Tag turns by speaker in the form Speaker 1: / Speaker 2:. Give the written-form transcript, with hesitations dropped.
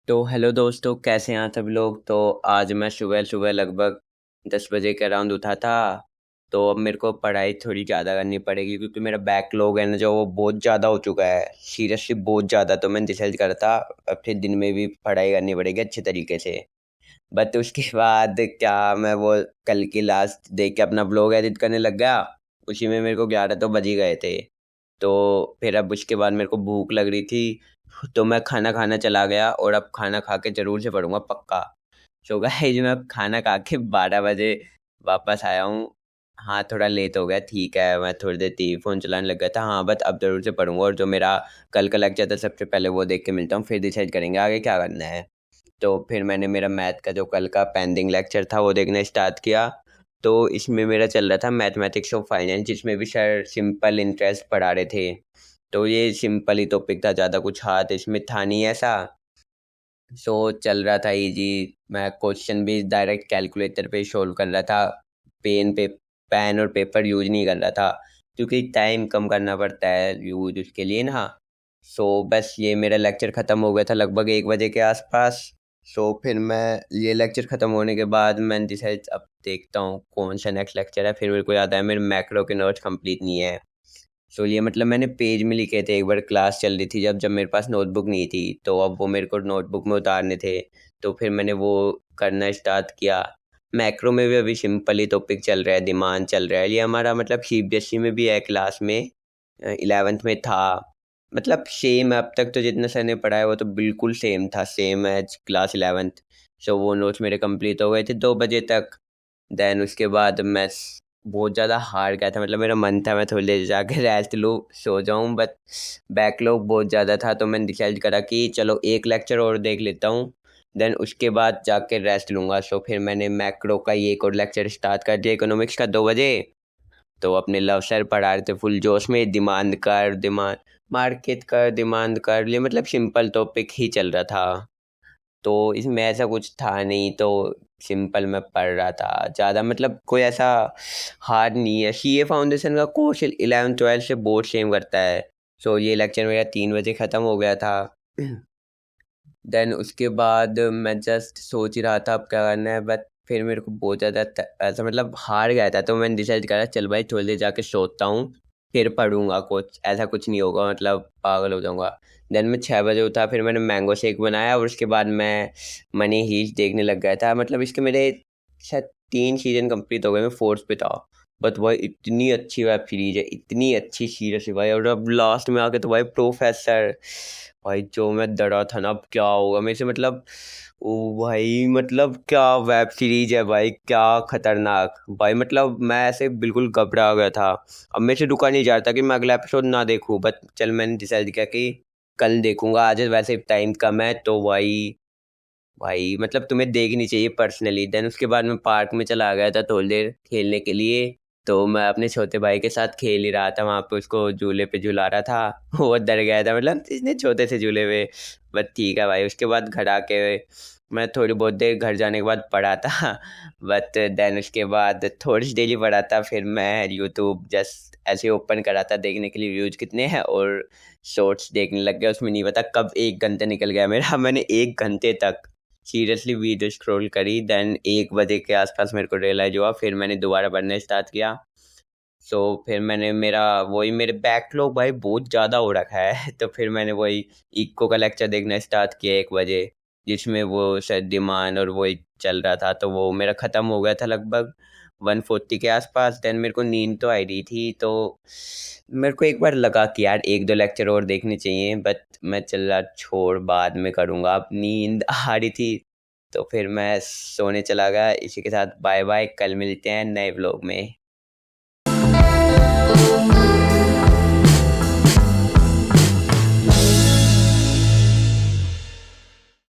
Speaker 1: तो हेलो दोस्तों, कैसे हैं आप सभी लोग। तो आज मैं सुबह सुबह लगभग 10 बजे के अराउंड उठा था। तो अब मेरे को पढ़ाई थोड़ी ज़्यादा करनी पड़ेगी क्योंकि मेरा बैकलॉग है ना, जो वो बहुत ज़्यादा हो चुका है, सीरियसली बहुत ज़्यादा। तो मैंने डिसाइड करा था अब फिर दिन में भी पढ़ाई करनी पड़ेगी अच्छे तरीके से। बट उसके बाद क्या, मैं वो कल की लास्ट देख के अपना ब्लॉग एडिट करने लग गया। उसी में मेरे को 11 तो बज ही गए थे। तो फिर अब उसके बाद मेरे को भूख लग रही थी, तो मैं खाना खाना चला गया और अब खाना खा के ज़रूर से पढ़ूंगा पक्का। सो गाइस, मैं अब खाना खा के 12 बजे वापस आया हूँ। हाँ, थोड़ा लेट हो गया, ठीक है। मैं थोड़ी देर टीवी फ़ोन चलाने लग गया था। हाँ, बट अब ज़रूर से पढ़ूंगा और जो मेरा कल का लेक्चर था सबसे पहले वो देख के मिलता हूँ, फिर डिसाइड करेंगे आगे क्या करना है। तो फिर मैंने मेरा मैथ का जो कल का पेंडिंग लेक्चर था वो देखना स्टार्ट किया। तो इसमें मेरा चल रहा था मैथमेटिक्स ऑफ फाइनेंस, जिसमें भी सर सिंपल इंटरेस्ट पढ़ा रहे थे। तो ये सिंपल ही टॉपिक था, ज़्यादा कुछ हाथ इसमें था नहीं ऐसा। सो चल रहा था इजी। मैं क्वेश्चन भी डायरेक्ट कैलकुलेटर पे सॉल्व कर रहा था। पेन और पेपर यूज नहीं कर रहा था क्योंकि टाइम कम करना पड़ता है यूज उसके लिए ना। सो बस ये मेरा लेक्चर ख़त्म हो गया था लगभग 1 बजे के आसपास। सो फिर मैं ये लेक्चर ख़त्म होने के बाद मैंने डिसाइड अब देखता हूँ कौन सा नेक्स्ट लेक्चर है। फिर मेरे को याद आया मेरे मैक्रो के नोट्स कंप्लीट नहीं है। सो ये मतलब मैंने पेज में लिखे थे, एक बार क्लास चल रही थी जब जब मेरे पास नोटबुक नहीं थी, तो अब वो मेरे को नोटबुक में उतारने थे। तो फिर मैंने वो करना स्टार्ट किया। मैक्रो में भी अभी सिंपल ही टॉपिक चल रहा है, डिमांड चल रहा है। ये हमारा मतलब सीबीएसई में भी है, क्लास में 11th में था। मतलब सेम अब तक तो जितना सर ने पढ़ाया वो तो बिल्कुल सेम था, सेम एज क्लास 11th। सो वो नोट्स मेरे कंप्लीट हो गए थे 2 बजे तक। देन उसके बाद मैं बहुत ज़्यादा हार गया था, मतलब मेरा मन था मैं थोड़ी देर जाके रेस्ट लूँ, सो जाऊँ। बट बैकलॉग बहुत ज़्यादा था तो मैंने डिसाइड करा कि चलो एक लेक्चर और देख लेता हूँ, देन उसके बाद जाके रेस्ट लूँगा। सो फिर मैंने मैक्रो का ये एक और लेक्चर स्टार्ट कर दिया, इकोनॉमिक्स का, 2 बजे। तो अपने लव सर पढ़ा रहे थे फुल जोश में, डिमांड कर, डिमांड मार्केट कर, डिमांड कर, ये मतलब सिंपल टॉपिक ही चल रहा था। तो इसमें ऐसा कुछ था नहीं, तो सिंपल मैं पढ़ रहा था ज़्यादा, मतलब कोई ऐसा हार्ड नहीं है। सीए फाउंडेशन का कोर्स 11th 12th से बोर्ड सेम करता है। सो ये लेक्चर मेरा 3 बजे ख़त्म हो गया था। देन उसके बाद मैं जस्ट सोच ही रहा था अब क्या करना है, बट फिर मेरे को बहुत ज़्यादा ऐसा मतलब हार गया था, तो मैंने डिसाइड करा चल भाई थोड़ी देर जाके सोता हूँ, फिर पढ़ूंगा। कुछ ऐसा कुछ नहीं होगा, मतलब पागल हो जाऊंगा। देन मैं 6 बजे उठा, फिर मैंने मैंगो शेक बनाया और उसके बाद मैं मनी हीस्ट देखने लग गया था। मतलब इसके मेरे शायद 3 सीजन कंप्लीट हो गए, मैं फोर्थ पे था। बट भाई इतनी अच्छी वेब सीरीज है, इतनी अच्छी सीरीज है भाई। और अब लास्ट में आके तो भाई प्रोफेसर, भाई जो मैं डरा था ना अब क्या होगा मेरे से, मतलब ओ भाई, मतलब क्या वेब सीरीज है भाई, क्या खतरनाक भाई। मतलब मैं ऐसे बिल्कुल घबरा गया था। अब मेरे से रुका नहीं जा रहा था कि मैं अगला एपिसोड ना देखूं, बट चल मैंने डिसाइड किया कि कल देखूंगा, आज वैसे टाइम कम है तो भाई। भाई मतलब तुम्हें देखनी चाहिए पर्सनली। देन उसके बाद मैं पार्क में चला गया था थोड़ी देर खेलने के लिए। तो मैं अपने छोटे भाई के साथ खेल ही रहा था वहाँ पे, उसको झूले पे झुला रहा था। वो डर गया था, मतलब इतने छोटे से झूले पे। बट ठीक है भाई, उसके बाद घर आके मैं थोड़ी बहुत देर घर जाने के बाद पढ़ा था। बट देन उसके बाद थोड़ी सी डेली पढ़ा था, फिर मैं यूट्यूब जस्ट ऐसे ओपन करा था देखने के लिए व्यूज कितने हैं, और शॉर्ट्स देखने लग गया। उसमें नहीं पता कब 1 घंटा निकल गया मेरा। मैंने 1 घंटे तक सीरियसली वीडियो स्क्रॉल करी। देन 1 बजे के आसपास मेरे को रियलाइज हुआ, फिर मैंने दोबारा पढ़ना स्टार्ट किया। सो फिर मैंने मेरा वही मेरे बैकलॉग भाई बहुत ज़्यादा हो रखा है। तो फिर मैंने वही इको का लेक्चर देखना स्टार्ट किया 1 बजे, जिसमें वो शायद डिमांड और वही चल रहा था। तो वो मेरा ख़त्म हो गया था लगभग 1:40 के आसपास। देन मेरे को नींद तो आई रही थी, तो मेरे को एक बार लगा कि यार 1 2 लेक्चर और देखने चाहिए, बट मैं चला छोड़ बाद में करूँगा, अब नींद आ रही थी। तो फिर मैं सोने चला गया। इसी के साथ बाय बाय, कल मिलते हैं नए व्लॉग में।